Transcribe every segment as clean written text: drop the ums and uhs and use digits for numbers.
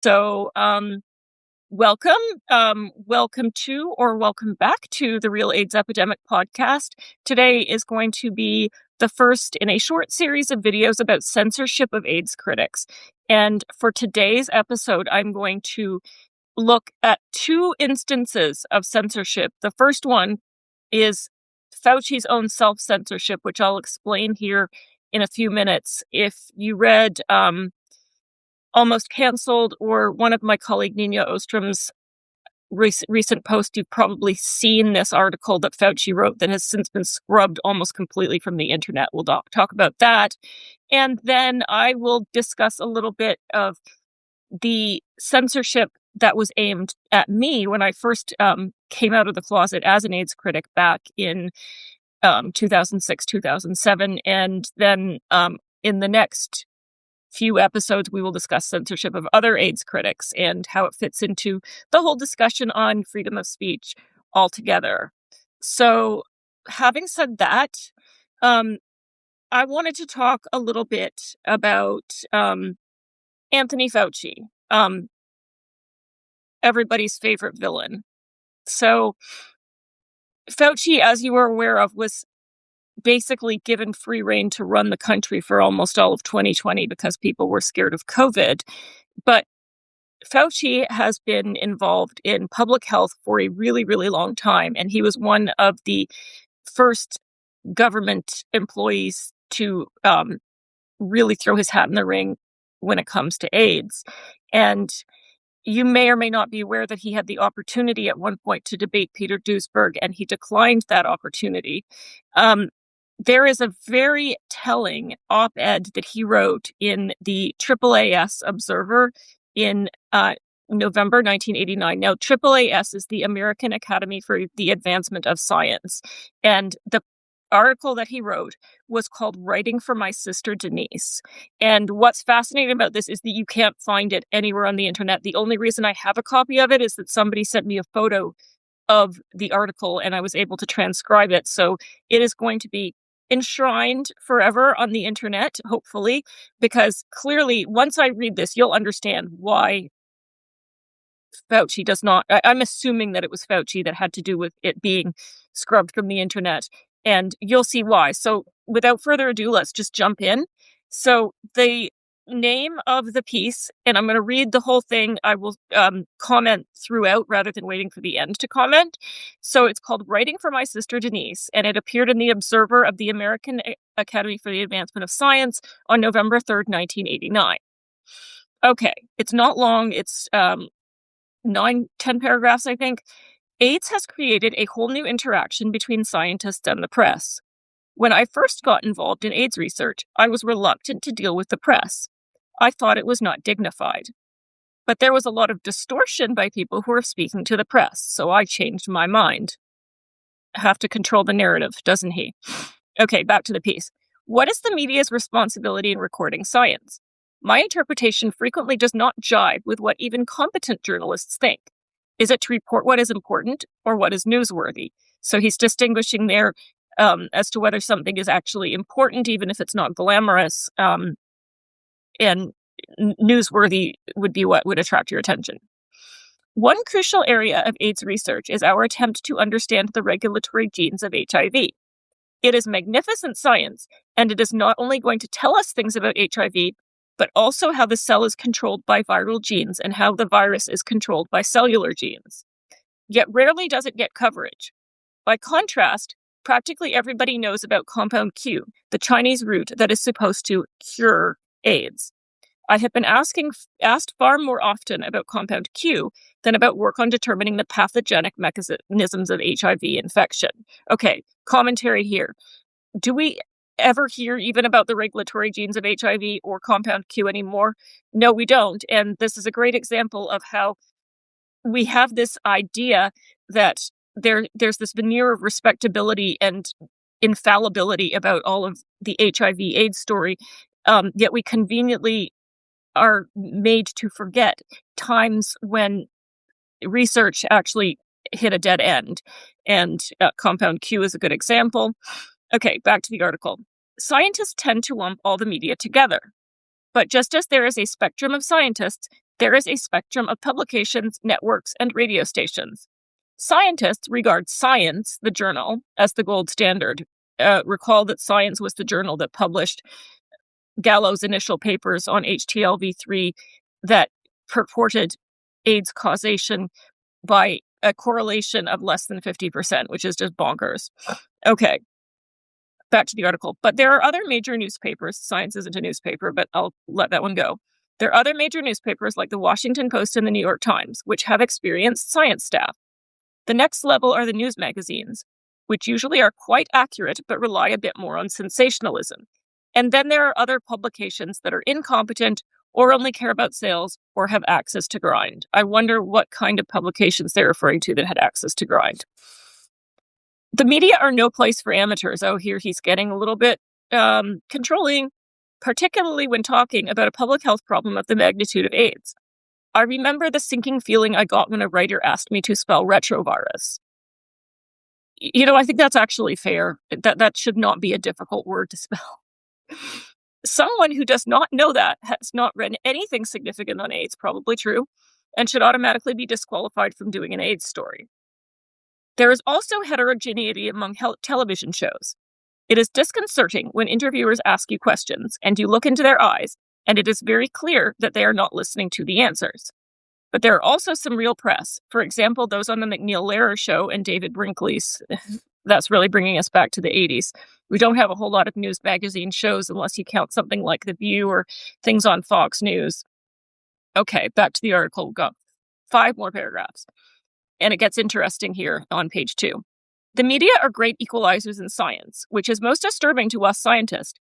So, welcome. Welcome to or welcome back to the Real AIDS Epidemic podcast. Today is going to be the first in a short series of videos about censorship of AIDS critics. And for today's episode, I'm going to look at two instances of censorship. The first one is Fauci's own self-censorship, which I'll explain here in a few minutes. If you read Almost Cancelled or one of my colleague Nina Ostrom's recent post, you've probably seen this article that Fauci wrote that has since been scrubbed almost completely from the internet. We'll talk about that. And then I will discuss a little bit of the censorship that was aimed at me when I first came out of the closet as an AIDS critic back in 2006, 2007. And then in the next few episodes, we will discuss censorship of other AIDS critics and how it fits into the whole discussion on freedom of speech altogether. So having said that, I wanted to talk a little bit about Anthony Fauci, everybody's favorite villain. So Fauci, as you are aware of, was basically given free rein to run the country for almost all of 2020 because people were scared of COVID. But Fauci has been involved in public health for a really, really long time. And he was one of the first government employees to really throw his hat in the ring when it comes to AIDS. And you may or may not be aware that he had the opportunity at one point to debate Peter Duesberg, and he declined that opportunity. There is a very telling op-ed that he wrote in the AAAS Observer in November 1989. Now, AAAS is the American Academy for the Advancement of Science. And the article that he wrote was called Writing for My Sister Denise. And what's fascinating about this is that you can't find it anywhere on the internet. The only reason I have a copy of it is that somebody sent me a photo of the article and I was able to transcribe it. So it is going to be enshrined forever on the internet, hopefully, because clearly once I read this, you'll understand why Fauci does not. I'm assuming that it was Fauci that had to do with it being scrubbed from the internet, and you'll see why. So without further ado, let's just jump in. So the name of the piece, and I'm going to read the whole thing. I will comment throughout rather than waiting for the end to comment. So it's called Writing for My Sister Denise, and it appeared in the Observer of the American Academy for the Advancement of Science on November 3rd, 1989. Okay, it's not long. It's 10 paragraphs, I think. AIDS has created a whole new interaction between scientists and the press. When I first got involved in AIDS research, I was reluctant to deal with the press. I thought it was not dignified. But there was a lot of distortion by people who were speaking to the press, so I changed my mind. Have to control the narrative, doesn't he? Okay, back to the piece. What is the media's responsibility in recording science? My interpretation frequently does not jibe with what even competent journalists think. Is it to report what is important or what is newsworthy? So he's distinguishing there as to whether something is actually important, even if it's not glamorous, and newsworthy would be what would attract your attention. One crucial area of AIDS research is our attempt to understand the regulatory genes of HIV. It is magnificent science, and it is not only going to tell us things about HIV, but also how the cell is controlled by viral genes and how the virus is controlled by cellular genes. Yet rarely does it get coverage. By contrast, practically everybody knows about compound Q, the Chinese root that is supposed to cure AIDS. I have been asked far more often about compound Q than about work on determining the pathogenic mechanisms of HIV infection. Okay, commentary here. Do we ever hear even about the regulatory genes of HIV or compound Q anymore? No, we don't. And this is a great example of how we have this idea that there's this veneer of respectability and infallibility about all of the HIV/AIDS story, yet we conveniently are made to forget times when research actually hit a dead end. And compound Q is a good example. Okay, back to the article. Scientists tend to lump all the media together. But just as there is a spectrum of scientists, There is a spectrum of publications, networks, and radio stations. Scientists regard Science, the journal, as the gold standard. Recall that Science was the journal that published Gallo's initial papers on HTLV3 that purported AIDS causation by a correlation of less than 50%, which is just bonkers. Okay, back to the article. But there are other major newspapers. Science isn't a newspaper, but I'll let that one go. There are other major newspapers like the Washington Post and the New York Times, which have experienced science staff. The next level are the news magazines, which usually are quite accurate but rely a bit more on sensationalism. And then there are other publications that are incompetent or only care about sales or have access to grind. I wonder what kind of publications they're referring to that had access to grind. The media are no place for amateurs. Oh, here he's getting a little bit controlling, particularly when talking about a public health problem of the magnitude of AIDS. I remember the sinking feeling I got when a writer asked me to spell retrovirus. I think that's actually fair. That should not be a difficult word to spell. Someone who does not know that has not written anything significant on AIDS, probably true, and should automatically be disqualified from doing an AIDS story. There is also heterogeneity among television shows. It is disconcerting when interviewers ask you questions and you look into their eyes, and it is very clear that they are not listening to the answers. But there are also some real press. For example, those on the McNeil Lehrer show and David Brinkley's. That's really bringing us back to the 80s. We don't have a whole lot of news magazine shows unless you count something like The View or things on Fox News. Okay, back to the article. We've got 5 more paragraphs. And it gets interesting here on page 2. The media are great equalizers in science, which is most disturbing to us scientists.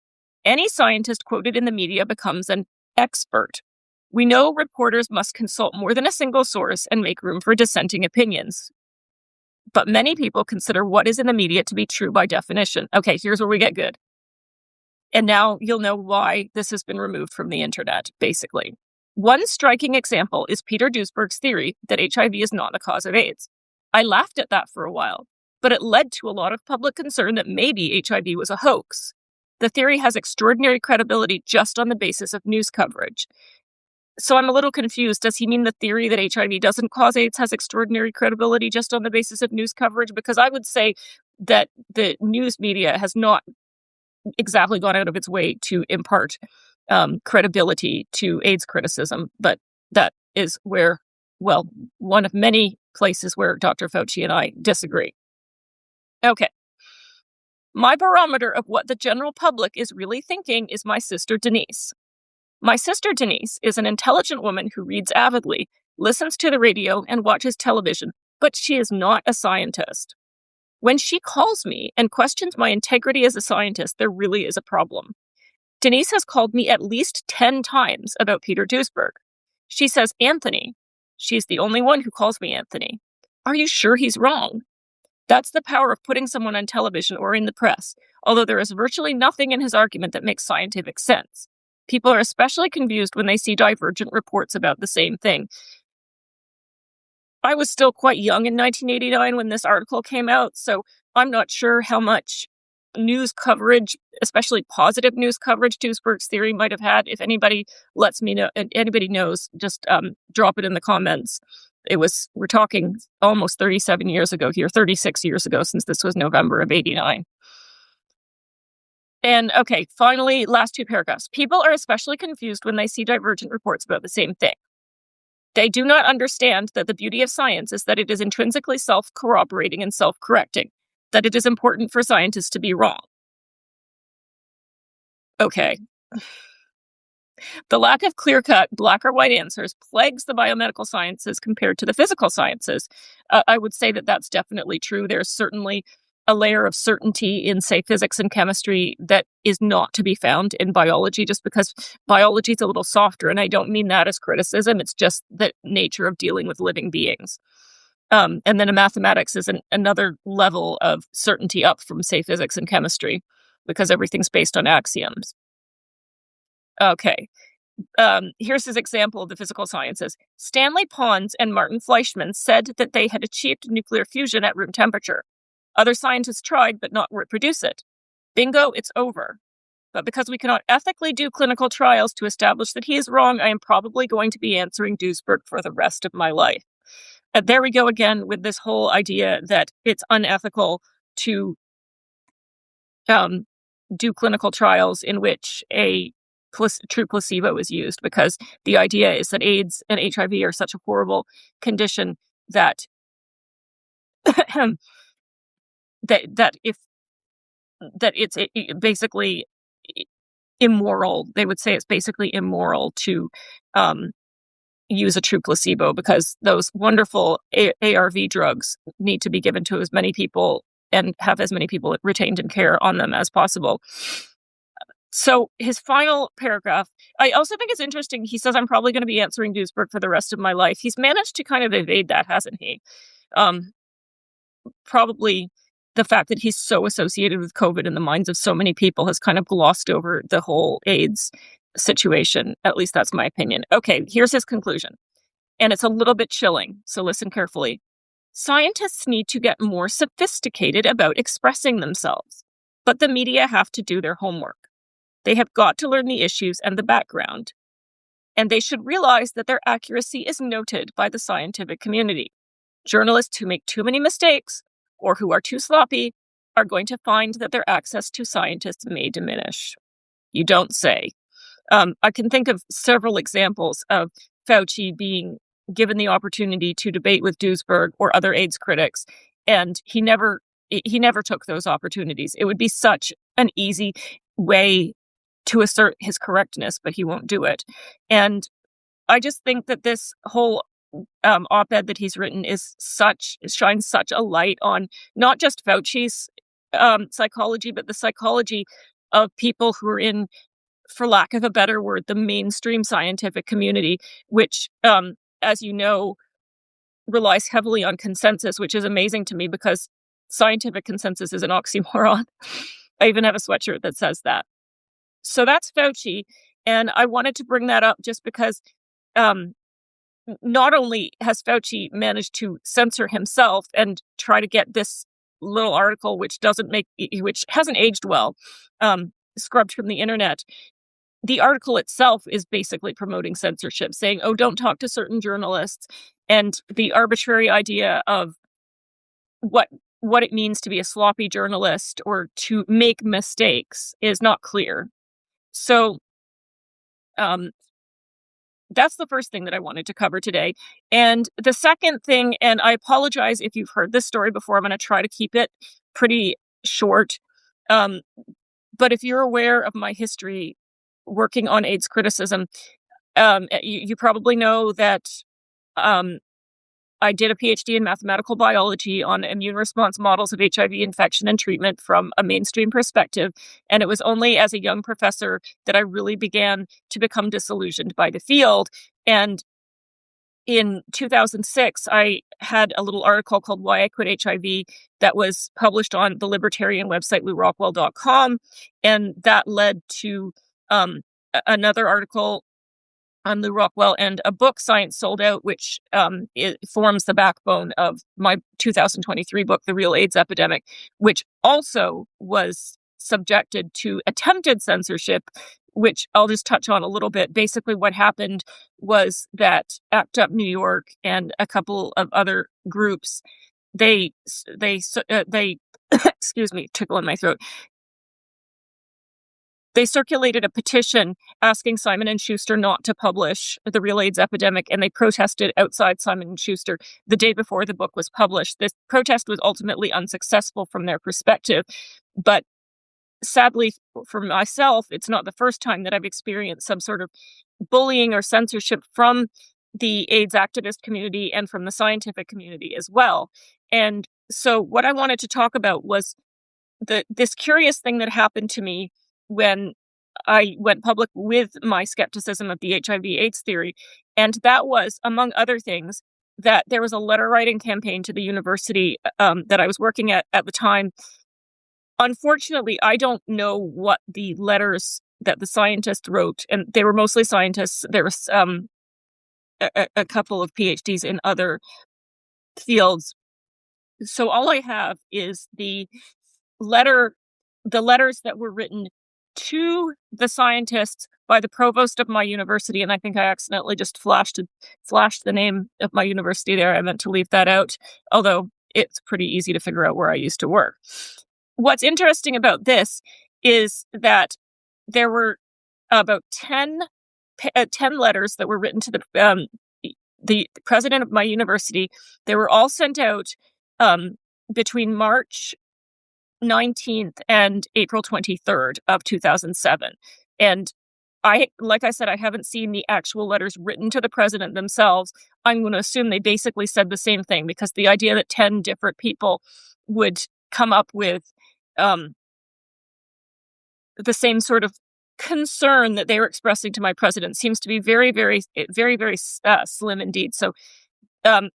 Any scientist quoted in the media becomes an expert. We know reporters must consult more than a single source and make room for dissenting opinions. But many people consider what is in the media to be true by definition. Okay, here's where we get good. And now you'll know why this has been removed from the internet, basically. One striking example is Peter Duesberg's theory that HIV is not the cause of AIDS. I laughed at that for a while, but it led to a lot of public concern that maybe HIV was a hoax. The theory has extraordinary credibility just on the basis of news coverage. So I'm a little confused. Does he mean the theory that HIV doesn't cause AIDS has extraordinary credibility just on the basis of news coverage? Because I would say that the news media has not exactly gone out of its way to impart credibility to AIDS criticism. But that is where, one of many places where Dr. Fauci and I disagree. Okay. My barometer of what the general public is really thinking is my sister Denise. My sister Denise is an intelligent woman who reads avidly, listens to the radio, and watches television, but she is not a scientist. When she calls me and questions my integrity as a scientist, there really is a problem. Denise has called me at least 10 times about Peter Duesberg. She says, Anthony. She's the only one who calls me Anthony. Are you sure he's wrong? That's the power of putting someone on television or in the press, although there is virtually nothing in his argument that makes scientific sense. People are especially confused when they see divergent reports about the same thing. I was still quite young in 1989 when this article came out, so I'm not sure how much news coverage, especially positive news coverage, Duesberg's theory might have had. If anybody lets me know, anybody knows, just drop it in the comments. We're talking almost 37 years ago here, 36 years ago, since this was November of 89. And okay, finally, last 2 paragraphs. People are especially confused when they see divergent reports about the same thing. They do not understand that the beauty of science is that it is intrinsically self-corroborating and self-correcting, that it is important for scientists to be wrong. Okay. The lack of clear-cut, black or white answers plagues the biomedical sciences compared to the physical sciences. I would say that that's definitely true. There's certainly a layer of certainty in, say, physics and chemistry that is not to be found in biology, just because biology is a little softer. And I don't mean that as criticism. It's just the nature of dealing with living beings. And then mathematics is another level of certainty up from, say, physics and chemistry, because everything's based on axioms. Okay. Here's his example of the physical sciences. Stanley Pons and Martin Fleischmann said that they had achieved nuclear fusion at room temperature. Other scientists tried, but not reproduce it. Bingo, it's over. But because we cannot ethically do clinical trials to establish that he is wrong, I am probably going to be answering Duisberg for the rest of my life. And there we go again with this whole idea that it's unethical to do clinical trials in which a true placebo is used, because the idea is that AIDS and HIV are such a horrible condition that it's basically immoral. They would say it's basically immoral to use a true placebo, because those wonderful ARV drugs need to be given to as many people and have as many people retained in care on them as possible. So his final paragraph, I also think it's interesting. He says, I'm probably going to be answering Duisberg for the rest of my life. He's managed to kind of evade that, hasn't he? Probably the fact that he's so associated with COVID in the minds of so many people has kind of glossed over the whole AIDS situation. At least that's my opinion. Okay, here's his conclusion. And it's a little bit chilling, so listen carefully. Scientists need to get more sophisticated about expressing themselves, but the media have to do their homework. They have got to learn the issues and the background, and they should realize that their accuracy is noted by the scientific community. Journalists who make too many mistakes or who are too sloppy are going to find that their access to scientists may diminish. You don't say. I can think of several examples of Fauci being given the opportunity to debate with Duisberg or other AIDS critics, and he never took those opportunities. It would be such an easy way to assert his correctness, but he won't do it. And I just think that this whole op-ed that he's written shines such a light on not just Fauci's psychology, but the psychology of people who are in, for lack of a better word, the mainstream scientific community, which, as you know, relies heavily on consensus, which is amazing to me because scientific consensus is an oxymoron. I even have a sweatshirt that says that. So that's Fauci. And I wanted to bring that up just because not only has Fauci managed to censor himself and try to get this little article, which hasn't aged well, scrubbed from the internet. The article itself is basically promoting censorship, saying, oh, don't talk to certain journalists. And the arbitrary idea of what it means to be a sloppy journalist or to make mistakes is not clear. So that's the first thing that I wanted to cover today. And the second thing, and I apologize if you've heard this story before, I'm going to try to keep it pretty short. But if you're aware of my history working on AIDS criticism, you probably know that I did a PhD in mathematical biology on immune response models of HIV infection and treatment from a mainstream perspective. And it was only as a young professor that I really began to become disillusioned by the field. And in 2006, I had a little article called Why I Quit HIV that was published on the libertarian website, LouRockwell.com. And that led to another article on Lou Rockwell and a book, Science Sold Out, which it forms the backbone of my 2023 book, The Real AIDS Epidemic, which also was subjected to attempted censorship, which I'll just touch on a little bit. Basically, what happened was that ACT UP New York and a couple of other groups, they excuse me, tickle in my throat. They circulated a petition asking Simon & Schuster not to publish The Real AIDS Epidemic, and they protested outside Simon & Schuster the day before the book was published. This protest was ultimately unsuccessful from their perspective, but sadly for myself, it's not the first time that I've experienced some sort of bullying or censorship from the AIDS activist community and from the scientific community as well. And so what I wanted to talk about was this curious thing that happened to me when I went public with my skepticism of the HIV/AIDS theory. And that was, among other things, that there was a letter writing campaign to the university that I was working at the time. Unfortunately, I don't know what the letters that the scientists wrote, and they were mostly scientists. There was a couple of PhDs in other fields. So all I have is the letters that were written to the scientists by the provost of my university, and I think I accidentally just flashed the name of my university there. I meant to leave that out, although it's pretty easy to figure out where I used to work. What's interesting about this is that there were about 10 letters that were written to the president of my university. They were all sent out between March 19th and April 23rd of 2007. And like I said, I haven't seen the actual letters written to the president themselves. I'm going to assume they basically said the same thing, because the idea that 10 different people would come up with the same sort of concern that they were expressing to my president seems to be very, very, very, very slim indeed. So the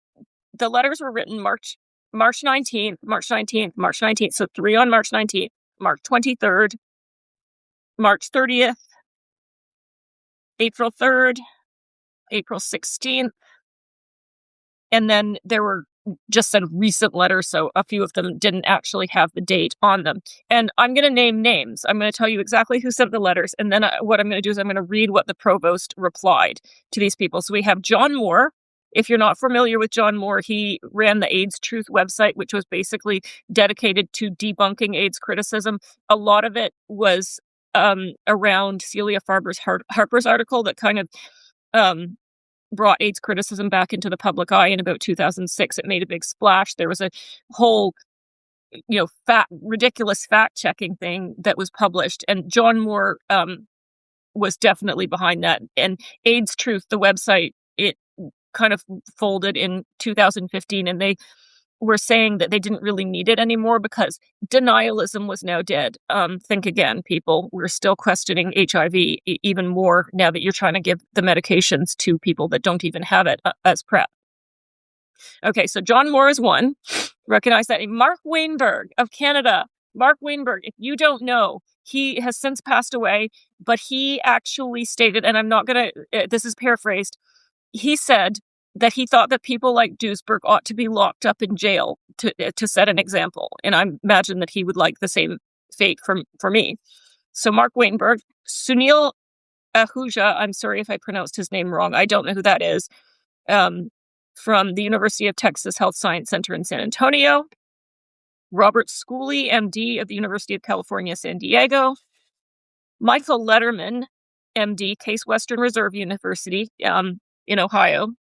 letters were written March 19th, March 19th, March 19th. So 3 on March 19th, March 23rd, March 30th, April 3rd, April 16th. And then there were just said recent letters, so a few of them didn't actually have the date on them. And I'm going to name names. I'm going to tell you exactly who sent the letters, and then what I'm going to do is I'm going to read what the provost replied to these people. So we have John Moore. If you're not familiar with John Moore, he ran the AIDS Truth website, which was basically dedicated to debunking AIDS criticism. A lot of it was around Celia Harper's article that kind of brought AIDS criticism back into the public eye in about 2006. It made a big splash. There was a whole, ridiculous fact-checking thing that was published, and John Moore was definitely behind that. And AIDS Truth, the website, it kind of folded in 2015, and they were saying that they didn't really need it anymore because denialism was now dead. Think again, people. We're still questioning HIV even more now that you're trying to give the medications to people that don't even have it as PrEP. Okay, so John Moore is one. Recognize that. Mark Wainberg of Canada. Mark Wainberg, if you don't know, he has since passed away, but he actually stated, and I'm not going to, this is paraphrased, he said that he thought that people like Duesberg ought to be locked up in jail to set an example. And I imagine that he would like the same fate for me. So Mark Wainberg, Sunil Ahuja, I'm sorry if I pronounced his name wrong. I don't know who that is. From the University of Texas Health Science Center in San Antonio. Robert Schooley, MD of the University of California, San Diego. Michael Letterman, MD, Case Western Reserve University in Ohio.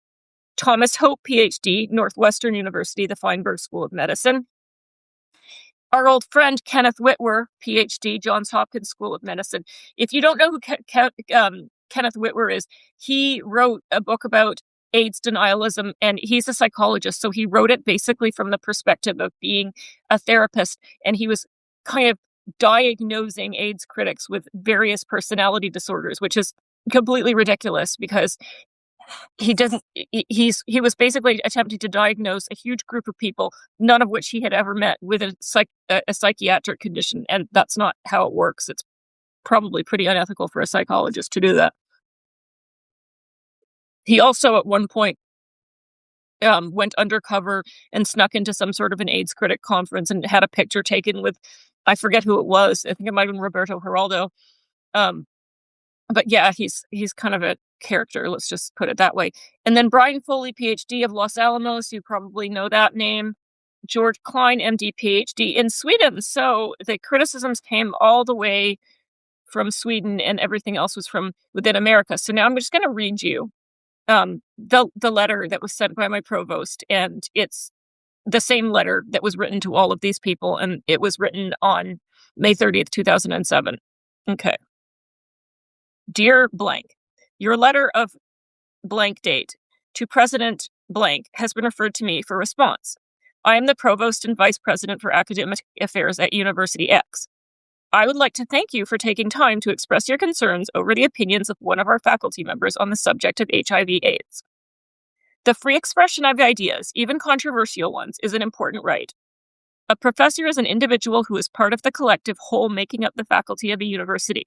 Thomas Hope, PhD, Northwestern University, the Feinberg School of Medicine. Our old friend Kenneth Whitwer, PhD, Johns Hopkins School of Medicine. If you don't know who Kenneth Whitwer is, he wrote a book about AIDS denialism, and he's a psychologist, so he wrote it basically from the perspective of being a therapist, and he was kind of diagnosing AIDS critics with various personality disorders, which is completely ridiculous because he was basically attempting to diagnose a huge group of people, none of which he had ever met, with a psychiatric condition, and that's not how it works. It's probably pretty unethical for a psychologist to do that. He also, at one point, went undercover and snuck into some sort of an AIDS critic conference and had a picture taken with, I forget who it was. I think it might have been Roberto Geraldo. But yeah, he's kind of a character, let's just put it that way. And then Brian Foley, PhD of Los Alamos, you probably know that name. George Klein, MD, PhD in Sweden. So the criticisms came all the way from Sweden, and everything else was from within America. So now I'm just going to read you the letter that was sent by my provost, and it's the same letter that was written to all of these people, and it was written on May 30th, 2007. Okay. Dear blank, your letter of blank date to President blank has been referred to me for response. I am the provost and vice president for academic affairs at University X. I would like to thank you for taking time to express your concerns over the opinions of one of our faculty members on the subject of HIV/AIDS. The free expression of ideas, even controversial ones, is an important right. A professor is an individual who is part of the collective whole making up the faculty of a university.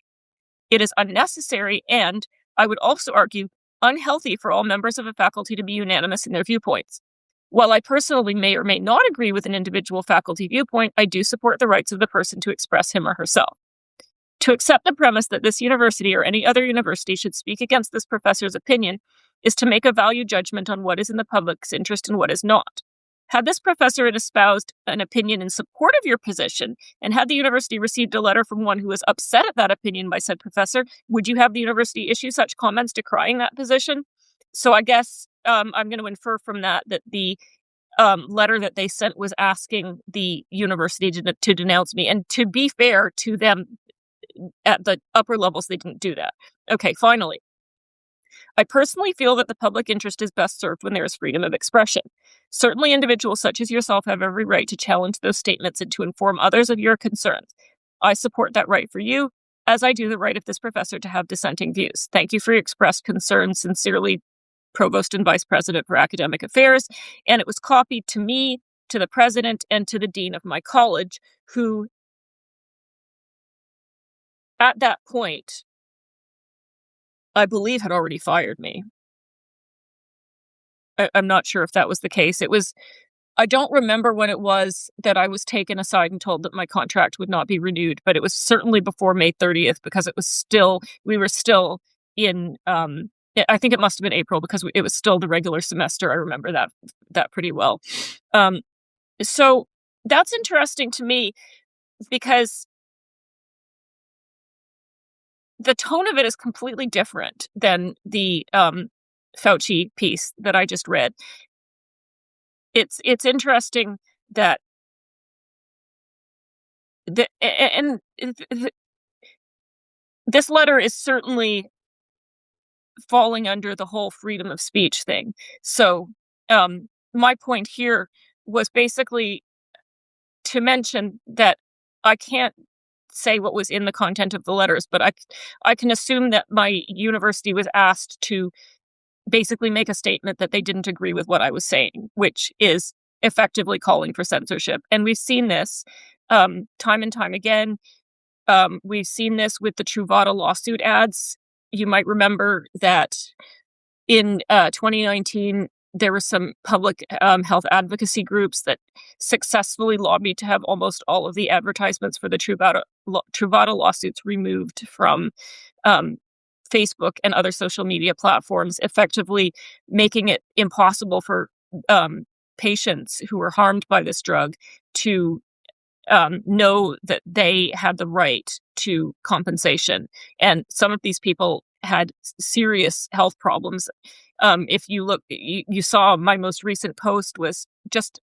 It is unnecessary and, I would also argue, unhealthy for all members of a faculty to be unanimous in their viewpoints. While I personally may or may not agree with an individual faculty viewpoint, I do support the rights of the person to express him or herself. To accept the premise that this university or any other university should speak against this professor's opinion is to make a value judgment on what is in the public's interest and what is not. Had this professor espoused an opinion in support of your position, and had the university received a letter from one who was upset at that opinion by said professor, would you have the university issue such comments decrying that position? So I guess I'm going to infer from that the letter that they sent was asking the university to denounce me. And to be fair to them, at the upper levels, they didn't do that. Okay, finally. I personally feel that the public interest is best served when there is freedom of expression. Certainly, individuals such as yourself have every right to challenge those statements and to inform others of your concerns. I support that right for you, as I do the right of this professor to have dissenting views. Thank you for your expressed concern. Sincerely, Provost and Vice President for Academic Affairs. And it was copied to me, to the president, and to the dean of my college, who, at that point, I believe had already fired me. I'm not sure if that was the case. I don't remember when it was that I was taken aside and told that my contract would not be renewed, but it was certainly before May 30th because we were still in, I think it must have been April because it was still the regular semester. I remember that pretty well. So that's interesting to me because the tone of it is completely different than the Fauci piece that I just read. It's interesting that this letter is certainly falling under the whole freedom of speech thing. So my point here was basically to mention that I can't say what was in the content of the letters, but I can assume that my university was asked to basically make a statement that they didn't agree with what I was saying, which is effectively calling for censorship. And we've seen this time and time again. We've seen this with the Truvada lawsuit ads. You might remember that in 2019, there were some public health advocacy groups that successfully lobbied to have almost all of the advertisements for the Truvada lawsuits removed from Facebook and other social media platforms, effectively making it impossible for patients who were harmed by this drug to know that they had the right to compensation. And some of these people had serious health problems. If you look, you saw my most recent post was just,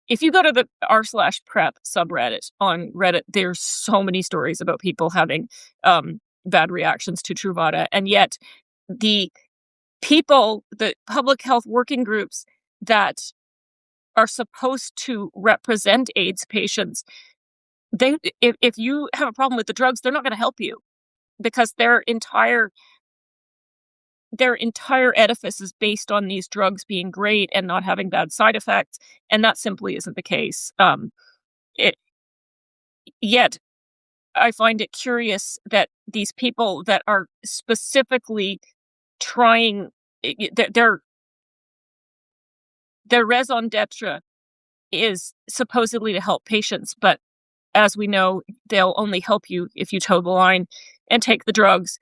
if you go to the r/prep subreddit on Reddit, there's so many stories about people having bad reactions to Truvada. And yet the public health working groups that are supposed to represent AIDS patients, if you have a problem with the drugs, they're not going to help you because their entire edifice is based on these drugs being great and not having bad side effects, and that simply isn't the case. Yet I find it curious that these people that are specifically trying, their raison d'etre is supposedly to help patients, but as we know, they'll only help you if you toe the line and take the drugs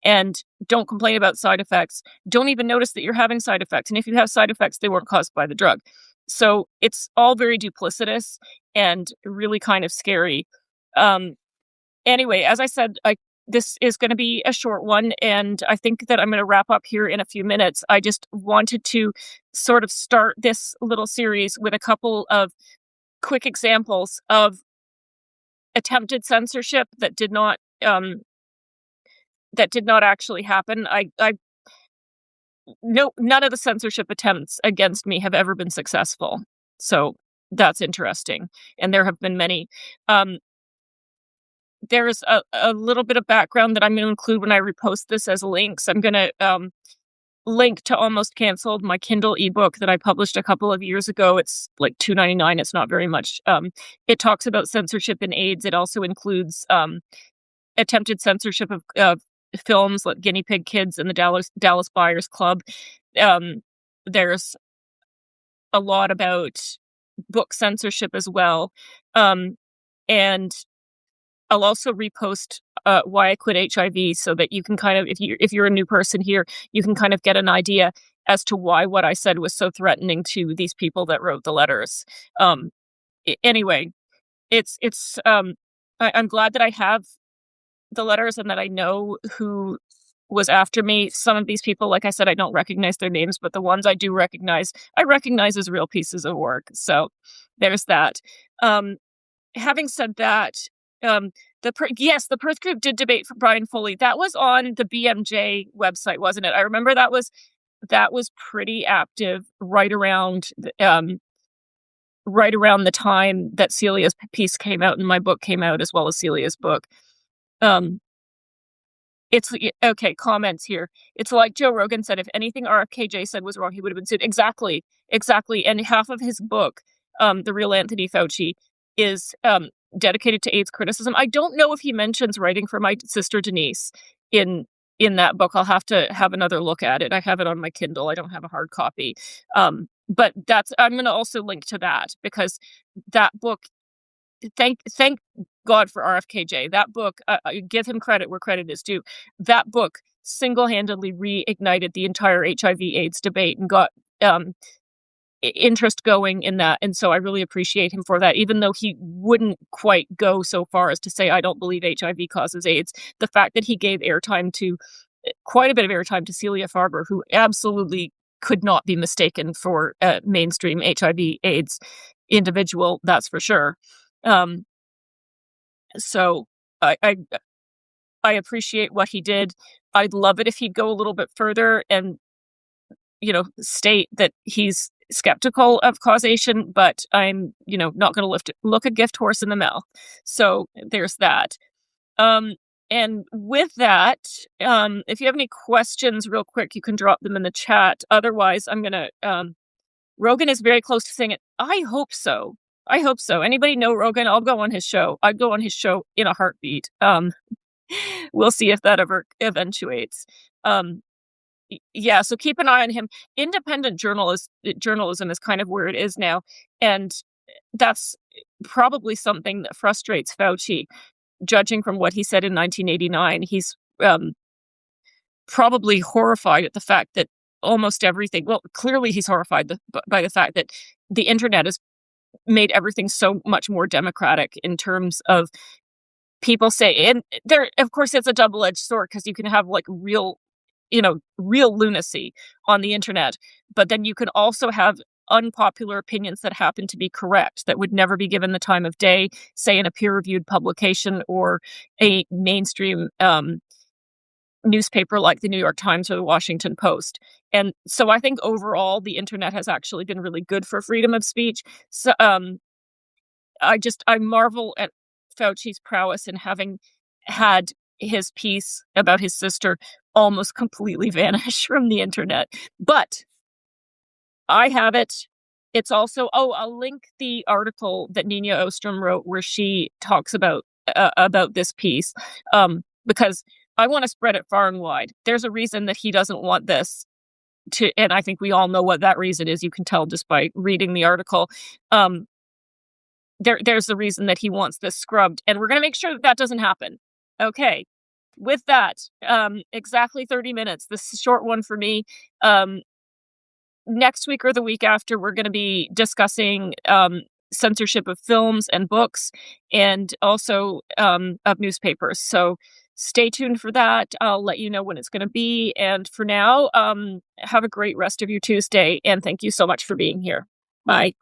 and don't complain about side effects. Don't even notice that you're having side effects. And if you have side effects, they weren't caused by the drug. So it's all very duplicitous and really kind of scary. Anyway, as I said, this is going to be a short one, and I think that I'm going to wrap up here in a few minutes. I just wanted to sort of start this little series with a couple of quick examples of attempted censorship that did not actually happen. None of the censorship attempts against me have ever been successful. So that's interesting. And there have been many. There's a little bit of background that I'm going to include when I repost this as links. I'm going to link to Almost Canceled, my Kindle ebook that I published a couple of years ago. It's like $2.99. It's not very much. It talks about censorship in AIDS. It also includes attempted censorship of films like Guinea Pig Kids and the Dallas Buyers Club. There's a lot about book censorship as well. And I'll also repost why I quit HIV so that you can kind of, if you're a new person here, you can kind of get an idea as to why what I said was so threatening to these people that wrote the letters. Um, anyway, it's I'm glad that I have the letters and that I know who was after me. Some of these people, like I said, I don't recognize their names, but the ones I do recognize, I recognize as real pieces of work. So there's that. Um, Having said that, um, yes, the Perth group did debate for Brian Foley. That was on the BMJ website, wasn't it? I remember that was pretty active right around the time that Celia's piece came out and my book came out, as well as Celia's book. Um, okay, comments here. It's like Joe Rogan said, if anything RFKJ said was wrong, he would have been sued. Exactly, exactly. And half of his book, The Real Anthony Fauci, is dedicated to AIDS criticism. I don't know if he mentions writing for my sister Denise in that book. I'll have to have another look at it. I have it on my Kindle. I don't have a hard copy. But I'm going to also link to that, because that book, thank God for RFKJ. That book, give him credit where credit is due. That book single-handedly reignited the entire HIV/AIDS debate and got interest going in that. And so I really appreciate him for that, even though he wouldn't quite go so far as to say, I don't believe HIV causes AIDS. The fact that he gave quite a bit of airtime to Celia Farber, who absolutely could not be mistaken for a mainstream HIV/AIDS individual, that's for sure. So I appreciate what he did. I'd love it if he'd go a little bit further and, state that he's skeptical of causation, but I'm, not going to look a gift horse in the mouth. So there's that. And with that, if you have any questions real quick, you can drop them in the chat. Otherwise, I'm going to, Rogan is very close to saying it. I hope so. Anybody know Rogan? I'll go on his show. I'd go on his show in a heartbeat. We'll see if that ever eventuates. Yeah, so keep an eye on him. Independent journalism is kind of where it is now, and that's probably something that frustrates Fauci. Judging from what he said in 1989, he's probably horrified at the fact that almost everything. Well, clearly he's horrified by the fact that the internet has made everything so much more democratic in terms of people say, and there, of course, it's a double-edged sword, because you can have like real lunacy on the internet, but then you can also have unpopular opinions that happen to be correct, that would never be given the time of day, say in a peer-reviewed publication or a mainstream newspaper like the New York Times or the Washington Post. And so I think overall the internet has actually been really good for freedom of speech. So I marvel at Fauci's prowess in having had his piece about his sister almost completely vanish from the internet. But I have it. It's also, I'll link the article that Nina Ostrom wrote where she talks about this piece, because I want to spread it far and wide. There's a reason that he doesn't want this to, and I think we all know what that reason is. You can tell just by reading the article. There's the reason that he wants this scrubbed, and we're going to make sure that doesn't happen. Okay. With that, exactly 30 minutes. This is a short one for me. Next week or the week after, we're going to be discussing censorship of films and books, and also of newspapers. So stay tuned for that. I'll let you know when it's going to be. And for now, have a great rest of your Tuesday, and thank you so much for being here. Bye.